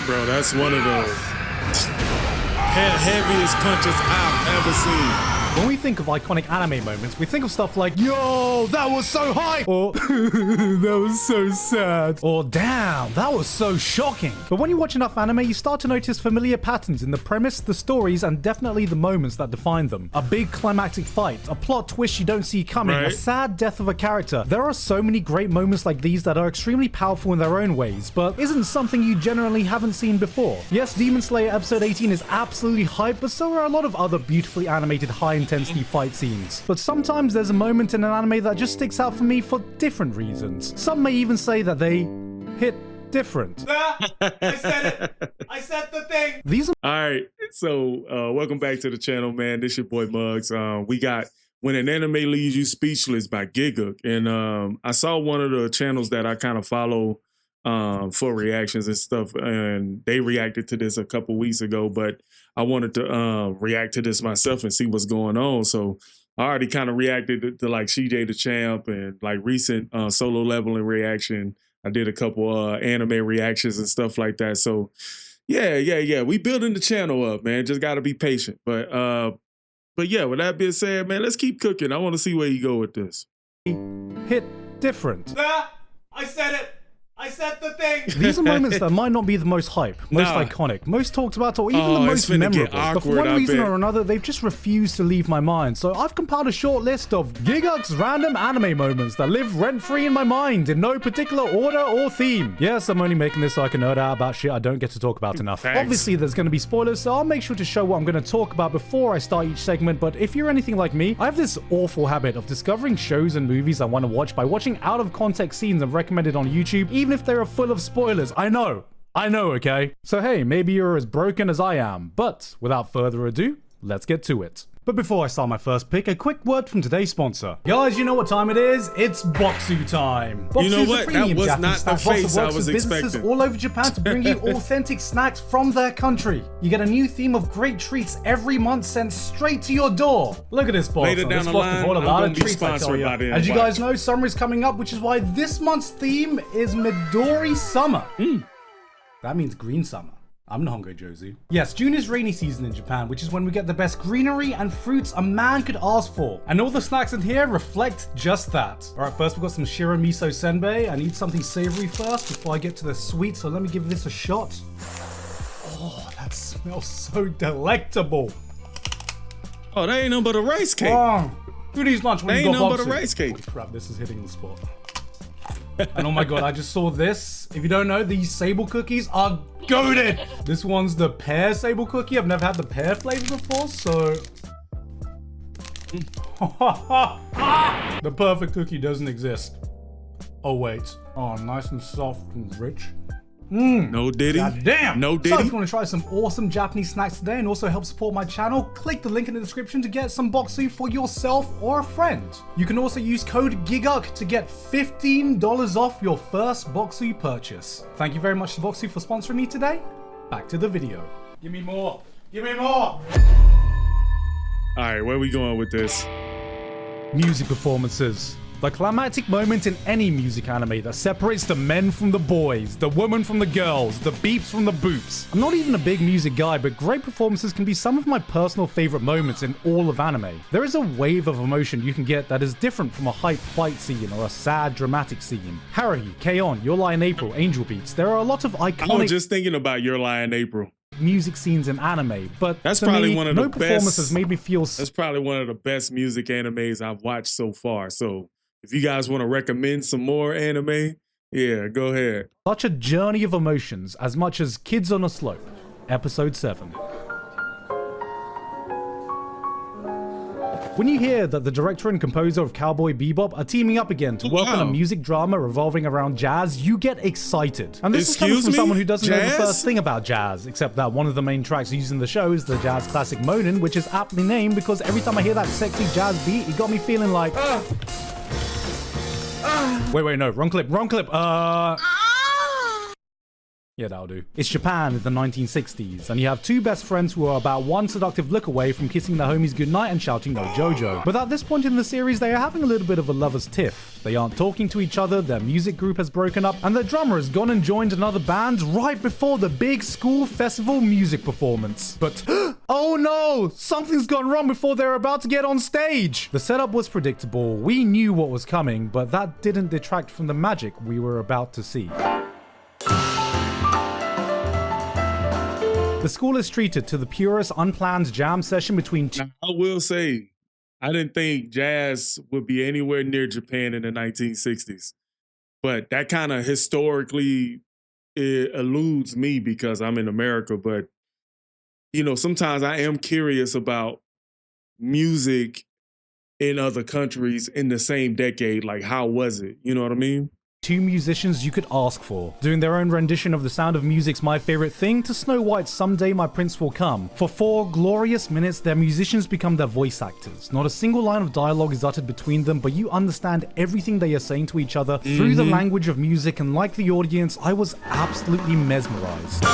Bro, that's one of the heaviest punches I've ever seen. When we think of iconic anime moments, we think of stuff like, yo, that was so hype, or that was so sad, or damn, that was so shocking. But when you watch enough anime, you start to notice familiar patterns in the premise, the stories, and definitely the moments that define them. A big climactic fight, a plot twist you don't see coming, a sad death of a character. There are so many great moments like these that are extremely powerful in their own ways, but isn't something you generally haven't seen before. Yes, Demon Slayer episode 18 is absolutely hype, but so are a lot of other beautifully animated high-intensity fight scenes. But sometimes there's a moment in an anime that just sticks out for me for different reasons. Some may even say that they hit different. I said it. I said the thing. These are Alright, so welcome back to the channel, man. This your boy Muggs. We got When an Anime Leaves You Speechless by Gigguk. And I saw one of the channels that I kind of follow for reactions and stuff, and they reacted to this a couple weeks ago, but I wanted to react to this myself and see what's going on. So I already kind of reacted to like CJ the Champ and like recent solo leveling reaction. I did a couple anime reactions and stuff like that. So yeah. We building the channel up, man. Just got to be patient. But yeah, with that being said, man, let's keep cooking. I want to see where you go with this. hit different. I said it. I said the thing. These are moments that might not be the most hype, most iconic, most talked about, or even the most memorable. But for one reason or another, they've just refused to leave my mind. So I've compiled a short list of Gigguk's random anime moments that live rent-free in my mind in no particular order or theme. Yes, I'm only making this so I can nerd out about shit I don't get to talk about enough. Thanks. Obviously, there's going to be spoilers, so I'll make sure to show what I'm going to talk about before I start each segment. But if you're anything like me, I have this awful habit of discovering shows and movies I want to watch by watching out-of-context scenes I've recommended on YouTube, even if they are full of spoilers. I know, okay? So hey, maybe you're as broken as I am, but without further ado, let's get to it. But before I start my first pick, a quick word from today's sponsor. Guys, you know what time it is? It's Boxu time. Boxu You know is a what? premium That was Japanese not the snack box face that I works was with businesses expecting. all over Japan to bring you authentic snacks from their country. You get a new theme of great treats every month sent straight to your door. Look at this box. Later down This the box line, can hold a I'm lot gonna of be treats, I tell sponsored you. by them. As you Watch. guys know, summer is coming up, which is why this month's theme is Midori Summer. That means green summer. I'm Nihongo Josie. Yes, June is rainy season in Japan, which is when we get the best greenery and fruits a man could ask for. And all the snacks in here reflect just that. Alright, first we've got some Shiro Miso Senbei. I need something savory first before I get to the sweet, so let me give this a shot. Oh, that smells so delectable. Oh, that ain't nothing but a rice cake. Oh, who needs lunch when That you ain't got nothing but a Boxu? rice cake. Holy crap, this is hitting the spot. And oh my god, I just saw this. If you don't know, these Sable cookies are goated. This one's the pear Sable cookie. I've never had the pear flavor before, so... The perfect cookie doesn't exist. Oh wait. Oh, nice and soft and rich. No diddy. God damn! No So diddy. if you want to try some awesome Japanese snacks today and also help support my channel, click the link in the description to get some Boxu for yourself or a friend. You can also use code GIGUK to get $15 off your first Boxu purchase. Thank you very much to Boxu for sponsoring me today. Back to the video. Give me more. Give me more. Alright, where we going with this? Music performances. The climactic moment in any music anime that separates the men from the boys, the women from the girls, the beeps from the boops. I'm not even a big music guy, but great performances can be some of my personal favorite moments in all of anime. There is a wave of emotion you can get that is different from a hype fight scene or a sad dramatic scene. Haruhi, K-On!, Your Lie in April, Angel Beats. There are a lot of I was iconic just thinking about Your Lie in April. music scenes in anime, but That's to probably me, one of no the performance best- has made me feel That's probably one of the best music animes I've watched so far. So if you guys want to recommend some more anime, yeah, go ahead. such a journey of emotions as much as Kids on a Slope, episode 7. When you hear that the director and composer of Cowboy Bebop are teaming up again to work on a Wow. music drama revolving around jazz, you get excited. And this is coming Excuse from me? someone who doesn't know Jazz? the first thing about jazz, except that one of the main tracks used in the show is the jazz classic Moanin', which is aptly named because every time I hear that sexy jazz beat, it got me feeling like... Wait, no, wrong clip. Yeah, that'll do. It's Japan in the 1960s, and you have two best friends who are about one seductive look away from kissing their homies goodnight and shouting no Jojo. But at this point in the series, they are having a little bit of a lover's tiff. They aren't talking to each other, their music group has broken up, and their drummer has gone and joined another band right before the big school festival music performance. But, oh no! Something's gone wrong before they're about to get on stage! The setup was predictable, we knew what was coming, but that didn't detract from the magic we were about to see. The school is treated to the purest unplanned jam session between two. Now, I will say, I didn't think jazz would be anywhere near Japan in the 1960s. But that kind of historically eludes me because I'm in America. But, you know, sometimes I am curious about music in other countries in the same decade. Like, how was it? You know what I mean? Two musicians you could ask for, doing their own rendition of The Sound of Music's My Favorite Thing to Snow White's Someday My Prince Will Come. For 4 glorious minutes, their musicians become their voice actors. Not a single line of dialogue is uttered between them, but you understand everything they are saying to each other through the language of music, and like the audience, I was absolutely mesmerized.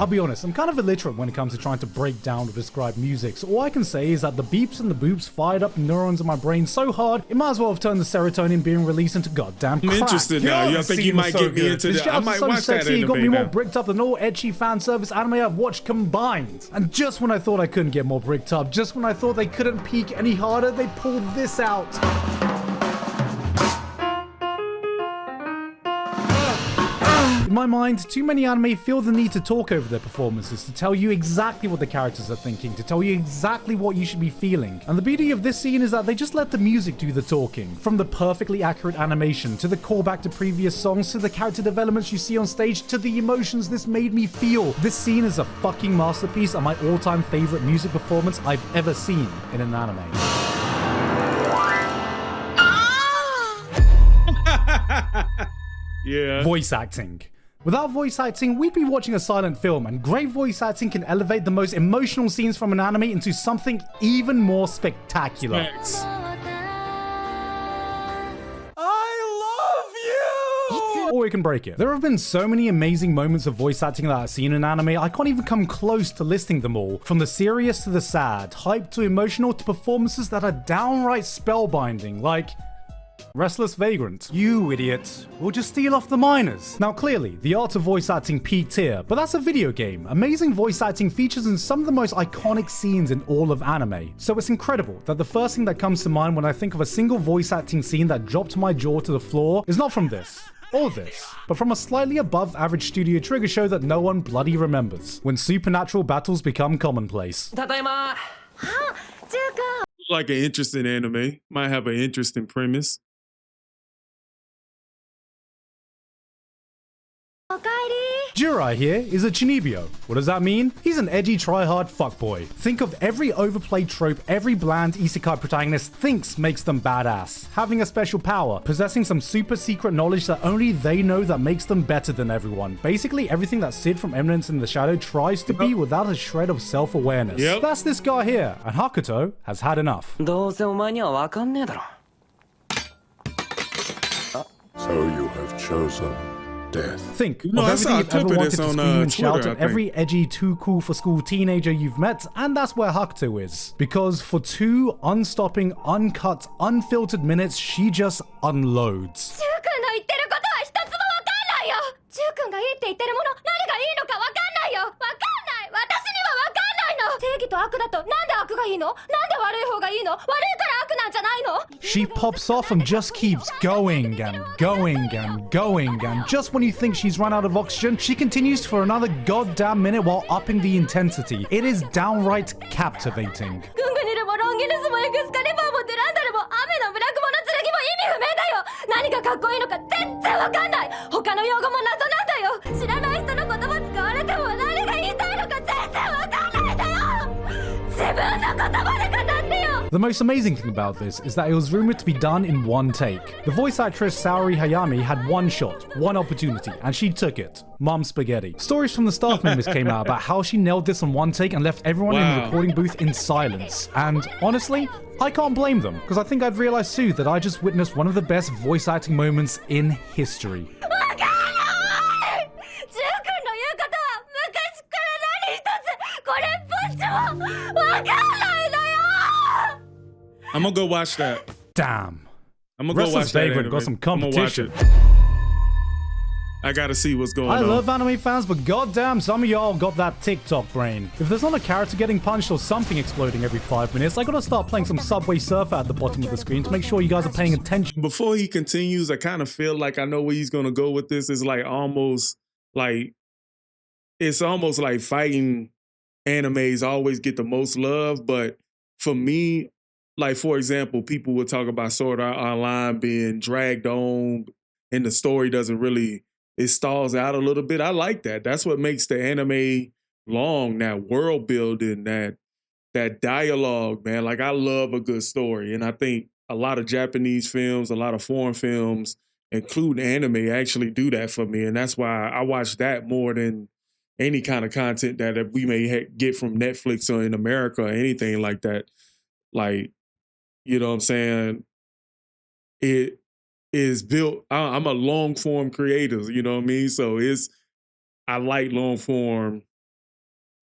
I'll be honest, I'm kind of illiterate when it comes to trying to break down or describe music, so all I can say is that the beeps and the boops fired up neurons in my brain so hard, it might as well have turned the serotonin being released into goddamn crack. I'm interested now. I think you might get me into that. I might watch that anime. It got me more bricked up than all ecchi fan service anime I've watched combined. And just when I thought I couldn't get more bricked up, just when I thought they couldn't peak any harder, they pulled this out. In my mind, too many anime feel the need to talk over their performances, to tell you exactly what the characters are thinking, to tell you exactly what you should be feeling. And the beauty of this scene is that they just let the music do the talking. From the perfectly accurate animation, to the callback to previous songs, to the character developments you see on stage, to the emotions this made me feel. This scene is a fucking masterpiece and my all-time favorite music performance I've ever seen in an anime. Yeah. Voice acting. Without voice acting, we'd be watching a silent film, and great voice acting can elevate the most emotional scenes from an anime into something even more spectacular. Thanks. Or we can break it. There have been so many amazing moments of voice acting that I've seen in anime, I can't even come close to listing them all. From the serious to the sad, hype to emotional, to performances that are downright spellbinding, like Restless Vagrant. You idiot. We'll just steal off the miners. Now clearly, the art of voice acting peaked here, but that's a video game. Amazing voice acting features in some of the most iconic scenes in all of anime. So it's incredible that the first thing that comes to mind when I think of a single voice acting scene that dropped my jaw to the floor is not from this, or this, but from a slightly above average Studio Trigger show that no one bloody remembers. When supernatural battles become commonplace. Like an interesting anime. Might have an interesting premise. Jirai here is a Chinibyo. What does that mean? He's an edgy try-hard fuckboy. Think of every overplayed trope every bland isekai protagonist thinks makes them badass. Having a special power, possessing some super secret knowledge that only they know that makes them better than everyone. Basically everything that Sid from Eminence in the Shadow tries to be without a shred of self-awareness. That's this guy here, and Hakuto has had enough. So you have chosen death. Think No, of I everything saw a you've clip ever of wanted this to on, scream and shout Twitter, at I every edgy, too cool for school teenager you've met, and that's where Hakuto is. Because for 2 unstopping, uncut, unfiltered minutes, she just unloads. She pops off and just keeps going and going and going, and just when you think she's run out of oxygen, she continues for another goddamn minute while upping the intensity. It is downright captivating. The most amazing thing about this is that it was rumored to be done in one take. The voice actress Saori Hayami had one shot, one opportunity, and she took it. Mom spaghetti. Stories from the staff members came out about how she nailed this on one take and left everyone in the recording booth in silence. And honestly, I can't blame them, because I think I'd realized soon that I just witnessed one of the best voice acting moments in history. I'm gonna go watch that. Damn. I'm gonna go watch Restless that. Vagrant got anime. some I'm gonna watch competition. it. I gotta see what's going on. I love anime fans, but goddamn, some of y'all got that TikTok brain. If there's not a character getting punched or something exploding every 5 minutes, I gotta start playing some Subway Surfer at the bottom of the screen to make sure you guys are paying attention. Before he continues, I kind of feel like I know where he's gonna go with this. It's like almost like it's almost like fighting animes always get the most love, but for me, like for example, people would talk about Sword Art Online being dragged on, and the story doesn't really. It stalls out a little bit. I like that. That's what makes the anime long. That world building, that dialogue, man. Like I love a good story, and I think a lot of Japanese films, a lot of foreign films, including anime, actually do that for me, and that's why I watch that more than any kind of content that we may get from Netflix or in America or anything like that. Like, you know what I'm saying? It is built. I'm a long form creator, you know what I mean? So I like long form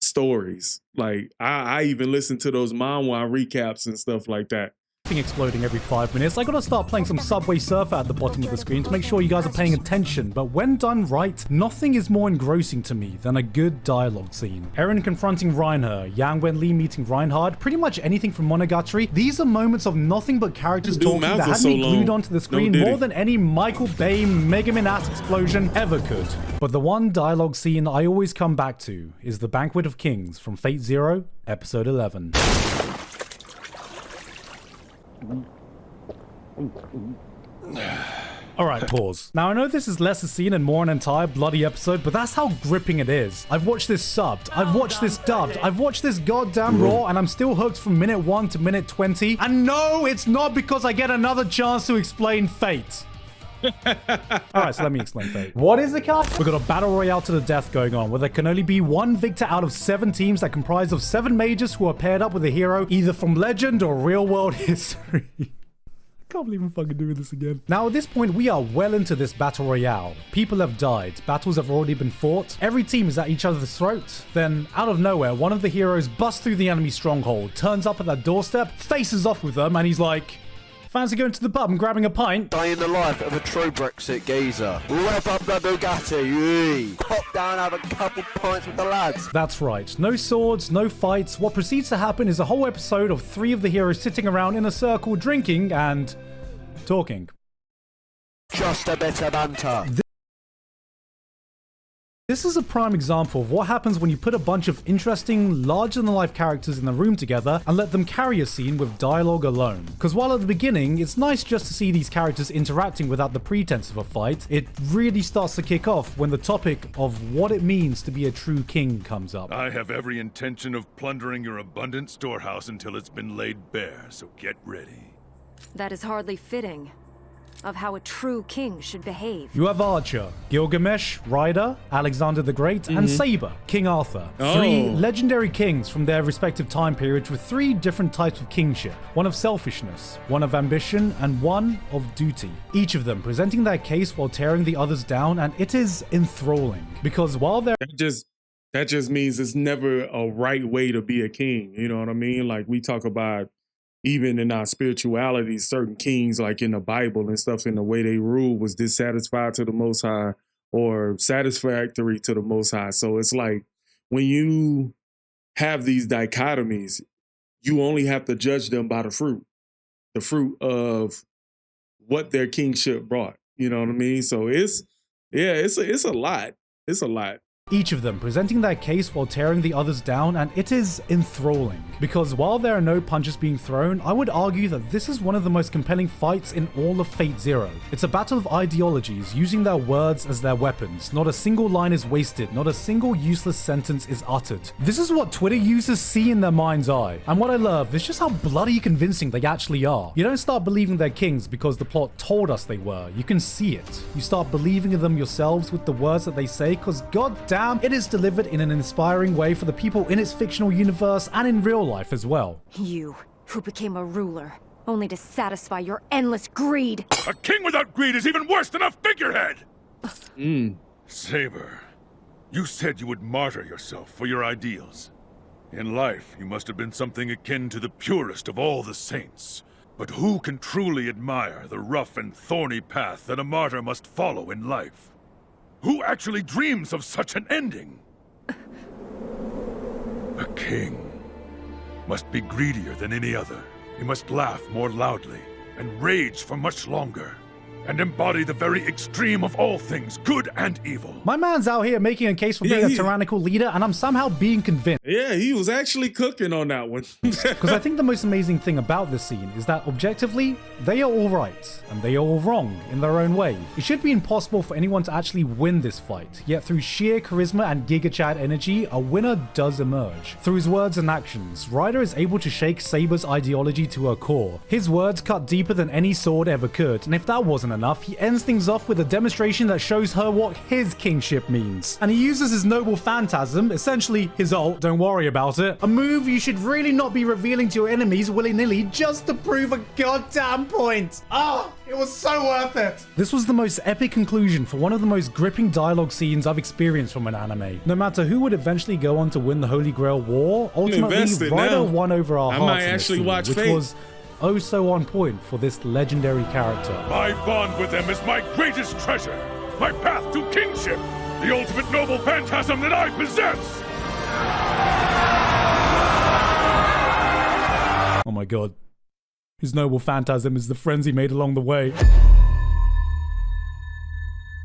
stories. Like I even listen to those manhwa recaps and stuff like that. Exploding every 5 minutes, I gotta start playing some Subway Surfer at the bottom of the screen to make sure you guys are paying attention. But when done right, nothing is more engrossing to me than a good dialogue scene. Eren confronting Reinhardt, Yang Wenli meeting Reinhardt, pretty much anything from Monogatari. These are moments of nothing but characters talking that had me glued onto the screen more than any Michael Bay Mega Man ass explosion ever could. But the one dialogue scene I always come back to is the Banquet of Kings from Fate Zero, Episode 11. Alright, pause. Now I know this is less a scene and more an entire bloody episode, but that's how gripping it is. I've watched this subbed, I've watched this dubbed, I've watched this goddamn raw, and I'm still hooked from minute 1 to minute 20. And no, it's not because I get another chance to explain Fate. Alright, so let me explain Fate. What is the card? We've got a battle royale to the death going on, where there can only be one victor out of 7 teams that comprise of 7 mages who are paired up with a hero, either from legend or real world history. I can't believe I'm fucking doing this again. Now at this point, we are well into this battle royale. People have died, battles have already been fought, every team is at each other's throat. Then, out of nowhere, one of the heroes busts through the enemy stronghold, turns up at that doorstep, faces off with them, and he's like, fancy going to the pub and grabbing a pint? Day in the life of a true Brexit geezer. Rev up the Bugatti, pop down, have a couple pints with the lads. That's right. No swords, no fights. What proceeds to happen is a whole episode of 3 of the heroes sitting around in a circle drinking and talking. Just a bit of banter. This is a prime example of what happens when you put a bunch of interesting, larger-than-life characters in the room together and let them carry a scene with dialogue alone. Because while at the beginning, it's nice just to see these characters interacting without the pretense of a fight, it really starts to kick off when the topic of what it means to be a true king comes up. I have every intention of plundering your abundant storehouse until it's been laid bare, so get ready. That is hardly fitting of how a true king should behave. You have Archer, Gilgamesh, Ryder, Alexander the Great, and Saber, King Arthur. 3 legendary kings from their respective time periods with 3 different types of kingship. One of selfishness, one of ambition, and one of duty. Each of them presenting their case while tearing the others down, and it is enthralling. Because while they're... That just means it's never a right way to be a king. You know what I mean? Like we talk about even in our spirituality, certain kings, like in the Bible and stuff, in the way they rule was dissatisfied to the Most High or satisfactory to the Most High. So it's like when you have these dichotomies, you only have to judge them by the fruit of what their kingship brought. You know what I mean? So it's a lot. It's a lot. Each of them presenting their case while tearing the others down, and it is enthralling. Because while there are no punches being thrown, I would argue that this is one of the most compelling fights in all of Fate Zero. It's a battle of ideologies using their words as their weapons. Not a single line is wasted, not a single useless sentence is uttered. This is what Twitter users see in their mind's eye. And what I love is just how bloody convincing they actually are. You don't start believing they're kings because the plot told us they were. You can see it. You start believing in them yourselves with the words that they say, because goddamn, it is delivered in an inspiring way for the people in its fictional universe and in real life as well. You, who became a ruler, only to satisfy your endless greed. A king without greed is even worse than a figurehead! Saber, you said you would martyr yourself for your ideals. In life, you must have been something akin to the purest of all the saints. But who can truly admire the rough and thorny path that a martyr must follow in life? Who actually dreams of such an ending? A king must be greedier than any other. He must laugh more loudly and rage for much longer, and embody the very extreme of all things, good and evil. My man's out here making a case for being a tyrannical leader, and I'm somehow being convinced. Yeah, he was actually cooking on that one. Because I think the most amazing thing about this scene is that objectively, they are all right, and they are all wrong in their own way. It should be impossible for anyone to actually win this fight, yet through sheer charisma and Giga Chad energy, a winner does emerge. Through his words and actions, Ryder is able to shake Saber's ideology to her core. His words cut deeper than any sword ever could, and if that wasn't enough, he ends things off with a demonstration that shows her what his kingship means. And he uses his noble phantasm, essentially his ult, don't worry about it, a move you should really not be revealing to your enemies willy-nilly just to prove a goddamn point. Oh, it was so worth it. This was the most epic conclusion for one of the most gripping dialogue scenes I've experienced from an anime. No matter who would eventually go on to win the Holy Grail War, ultimately Ryder won over our hearts. I might actually watch Fate, which was oh so on point for this legendary character. My bond with them is my greatest treasure, my path to kingship, the ultimate noble phantasm that I possess! Oh my god. His noble phantasm is the friends he made along the way.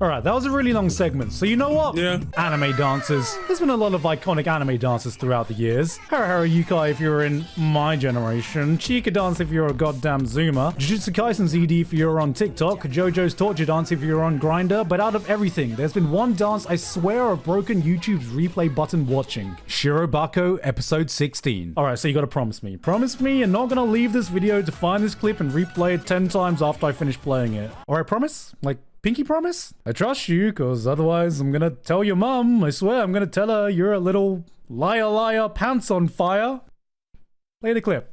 Alright, that was a really long segment, so you know what? Yeah. Anime dancers. There's been a lot of iconic anime dancers throughout the years. Hara Yukai if you're in my generation, Chica Dance if you're a goddamn Zoomer, Jujutsu Kaisen ZD if you're on TikTok, JoJo's Torture Dance if you're on Grindr, but out of everything, there's been one dance I swear I've broken YouTube's replay button watching. Shirobako episode 16. Alright, so you gotta promise me. Promise me you're not gonna leave this video to find this clip and replay it 10 times after I finish playing it. Alright, promise? Like, pinky promise? I trust you, because otherwise I'm gonna tell your mum. I swear I'm gonna tell her you're a little liar pants on fire. Play the clip.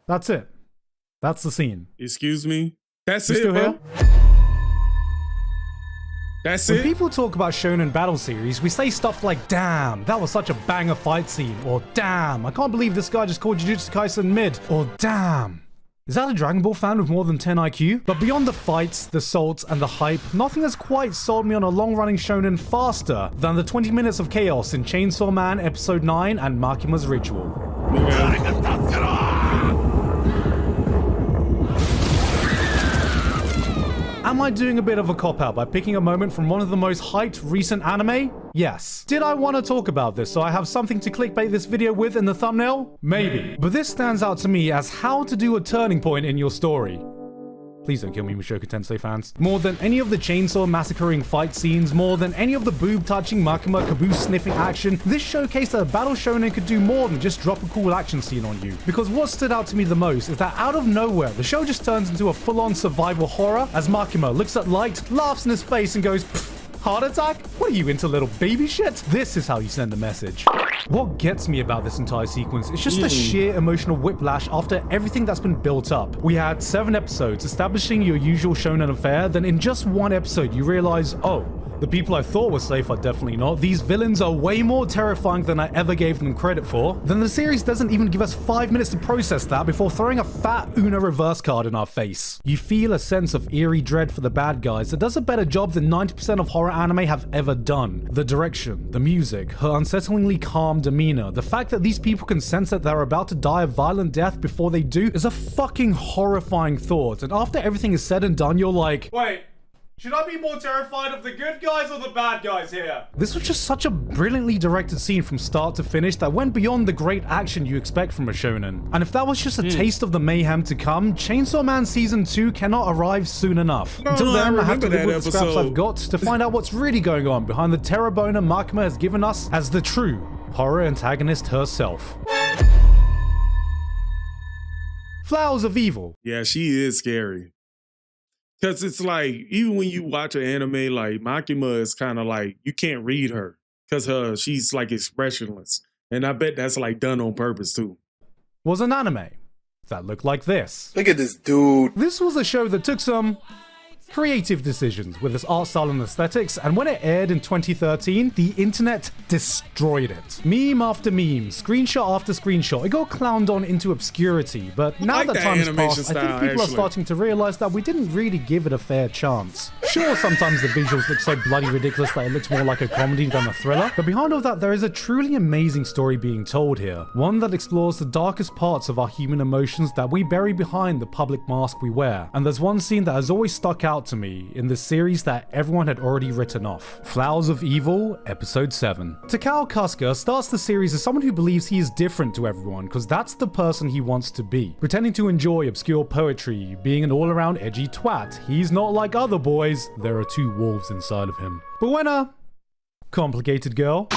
That's it. That's the scene. Excuse me? That's You it, still bro? here? That's When it? people talk about shonen battle series, we say stuff like, damn, that was such a banger fight scene, or damn, I can't believe this guy just called Jujutsu Kaisen mid, or damn, is that a Dragon Ball fan with more than 10 IQ? But beyond the fights, the salts, and the hype, nothing has quite sold me on a long-running shonen faster than the 20 minutes of chaos in Chainsaw Man Episode 9 and Makima's Ritual. Am I doing a bit of a cop-out by picking a moment from one of the most hyped recent anime? Yes. Did I want to talk about this so I have something to clickbait this video with in the thumbnail? Maybe. But this stands out to me as how to do a turning point in your story. Please don't kill me, Mushoku Tensei fans. More than any of the chainsaw massacring fight scenes, more than any of the boob-touching Makima caboose-sniffing action, this showcased that a battle shonen could do more than just drop a cool action scene on you. Because what stood out to me the most is that out of nowhere, the show just turns into a full-on survival horror as Makima looks at Light, laughs in his face and goes, "Pfft, heart attack? What are you into, little baby shit?" This is how you send a message. What gets me about this entire sequence is just the sheer emotional whiplash after everything that's been built up. We had 7 episodes establishing your usual shonen affair, then in just one episode you realize, oh, the people I thought were safe are definitely not. These villains are way more terrifying than I ever gave them credit for. Then the series doesn't even give us 5 minutes to process that before throwing a fat Uno reverse card in our face. You feel a sense of eerie dread for the bad guys that does a better job than 90% of horror anime have ever done. The direction, the music, her unsettlingly calm demeanor, the fact that these people can sense that they're about to die a violent death before they do is a fucking horrifying thought. And after everything is said and done, you're like, Wait, should I be more terrified of the good guys or the bad guys here? this was just such a brilliantly directed scene from start to finish that went beyond the great action you expect from a shonen. And if that was just a taste of the mayhem to come, Chainsaw Man Season 2 cannot arrive soon enough. Until then, I have to live with the scraps I've got to find out what's really going on behind the terror boner Makima has given us as the true horror antagonist herself. Flowers of Evil. Yeah, she is scary. Because it's like, even when you watch an anime, like, Makima is kind of like, you can't read her. Because she's like expressionless. And I bet that's like done on purpose too. Was an anime that looked like this. Look at this dude. This was a show that took some Creative decisions with its art style and aesthetics, and when it aired in 2013, the internet destroyed it. Meme after meme, screenshot after screenshot, it got clowned on into obscurity, but now like that that time has animation passed, I think style, people are actually. starting to realize that we didn't really give it a fair chance. Sure, sometimes the visuals look so bloody ridiculous that it looks more like a comedy than a thriller, but behind all that there is a truly amazing story being told here, one that explores the darkest parts of our human emotions that we bury behind the public mask we wear. And there's one scene that has always stuck out to me in this series that everyone had already written off. Flowers of Evil, Episode 7. Takao Kasuga starts the series as someone who believes he is different to everyone because that's the person he wants to be. Pretending to enjoy obscure poetry, being an all-around edgy twat. He's not like other boys, there are two wolves inside of him. But when a complicated girl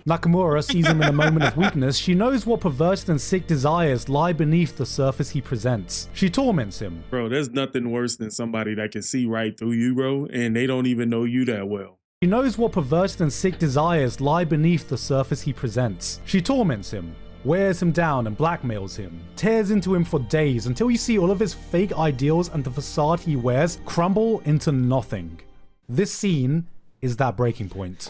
Nakamura sees him in a moment of weakness, she knows what perverted and sick desires lie beneath the surface he presents. She torments him. Bro, there's nothing worse than somebody that can see right through you, bro, and they don't even know you that well. She knows what perverted and sick desires lie beneath the surface he presents. She torments him, wears him down and blackmails him, tears into him for days until you see all of his fake ideals and the facade he wears crumble into nothing. This scene is that breaking point.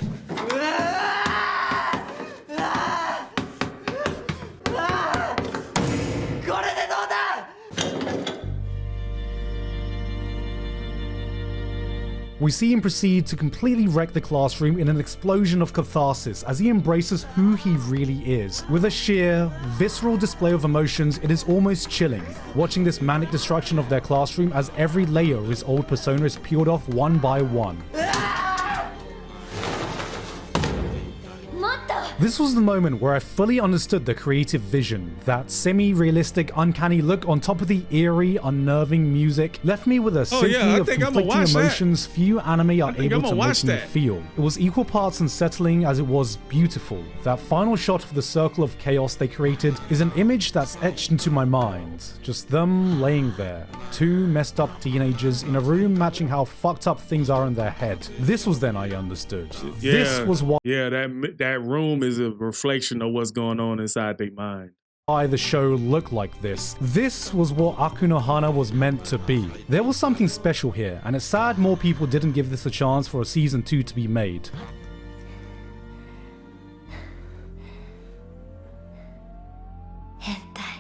We see him proceed to completely wreck the classroom in an explosion of catharsis as he embraces who he really is. With a sheer, visceral display of emotions, it is almost chilling, watching this manic destruction of their classroom as every layer of his old persona is peeled off one by one. This was the moment where I fully understood the creative vision. That semi-realistic, uncanny look on top of the eerie, unnerving music left me with a symphony of conflicting emotions few anime are able to make me feel. It was equal parts unsettling as it was beautiful. That final shot of the circle of chaos they created is an image that's etched into my mind. Just them laying there. Two messed up teenagers in a room matching how fucked up things are in their head. This was then I understood. Yeah, this was what that room is a reflection of what's going on inside their mind. Why the show looked like this. This was what Aku no Hana was meant to be. There was something special here, and it's sad more people didn't give this a chance for a season 2 to be made. Hentai.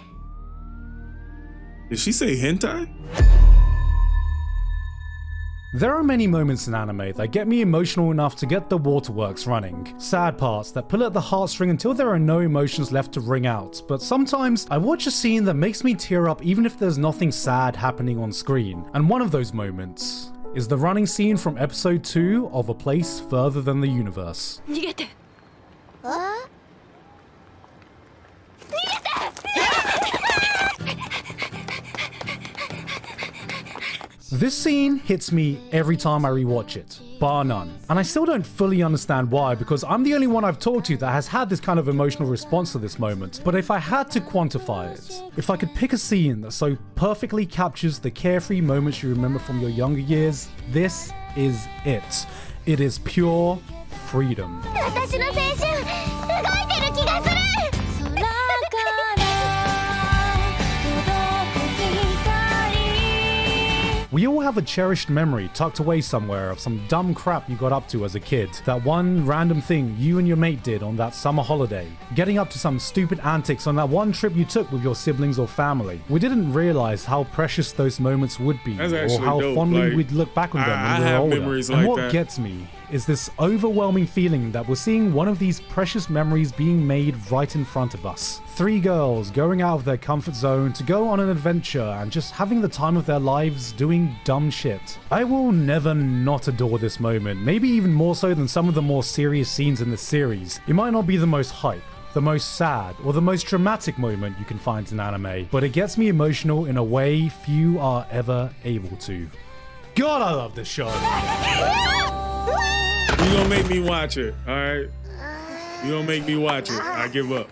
Did she say hentai? There are many moments in anime that get me emotional enough to get the waterworks running. Sad parts that pull at the heartstring until there are no emotions left to wring out. But sometimes I watch a scene that makes me tear up even if there's nothing sad happening on screen. And one of those moments is the running scene from episode 2 of A Place Further Than the Universe. This scene hits me every time I rewatch it, bar none. And I still don't fully understand why, because I'm the only one I've talked to that has had this kind of emotional response to this moment. But if I had to quantify it, if I could pick a scene that so perfectly captures the carefree moments you remember from your younger years, this is it. It is pure freedom. We all have a cherished memory tucked away somewhere of some dumb crap you got up to as a kid. That one random thing you and your mate did on that summer holiday. Getting up to some stupid antics on that one trip you took with your siblings or family. We didn't realize how precious those moments would be, or how dope. fondly we'd look back on them when we were older. Memories and like what that. gets me is this overwhelming feeling that we're seeing one of these precious memories being made right in front of us. 3 girls going out of their comfort zone to go on an adventure and just having the time of their lives doing dumb shit. I will never not adore this moment, maybe even more so than some of the more serious scenes in this series. It might not be the most hype, the most sad, or the most dramatic moment you can find in anime, but it gets me emotional in a way few are ever able to. God, I love this show. You gonna make me watch it, alright? You gonna make me watch it. I give up.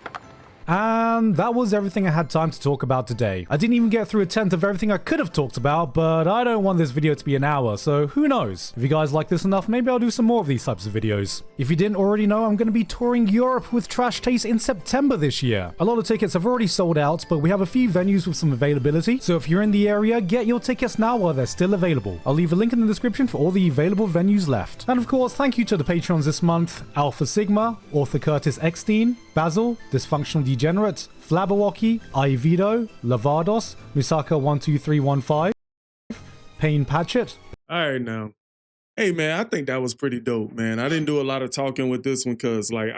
And that was everything I had time to talk about today. I didn't even get through a tenth of everything I could have talked about, but I don't want this video to be an hour, so who knows? If you guys like this enough, maybe I'll do some more of these types of videos. If you didn't already know, I'm going to be touring Europe with Trash Taste in September this year. A lot of tickets have already sold out, but we have a few venues with some availability, so if you're in the area, get your tickets now while they're still available. I'll leave a link in the description for all the available venues left. And of course, thank you to the patrons this month: Alpha Sigma, Author Curtis Eckstein, Basil, Dysfunctional Degenerate, Flabberwocky, Ivido, Lavados, Misaka12315, Payne Patchett. All right, now. Hey, man, I think that was pretty dope, man. I didn't do a lot of talking with this one because, like,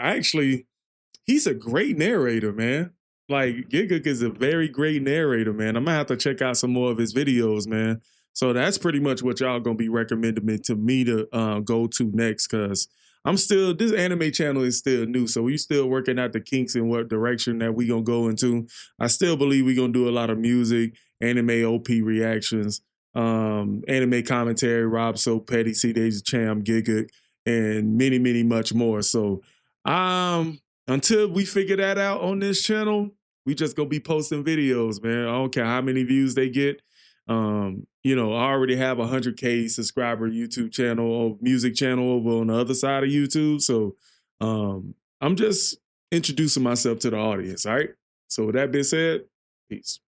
he's a great narrator, man. Like, Gigguk is a very great narrator, man. I'm going to have to check out some more of his videos, man. So that's pretty much what y'all going to be recommending me to go to next, because this anime channel is still new, so we still working out the kinks in what direction that we gonna go into. I still believe we gonna do a lot of music, anime OP reactions, anime commentary, Rob So Petty, C Days Cham, Gigguk, and many, many much more. So until we figure that out on this channel, we just gonna be posting videos, man. I don't care how many views they get. You know, I already have a 100K subscriber YouTube channel or music channel over on the other side of YouTube. So I'm just introducing myself to the audience. All right. So with that being said, peace.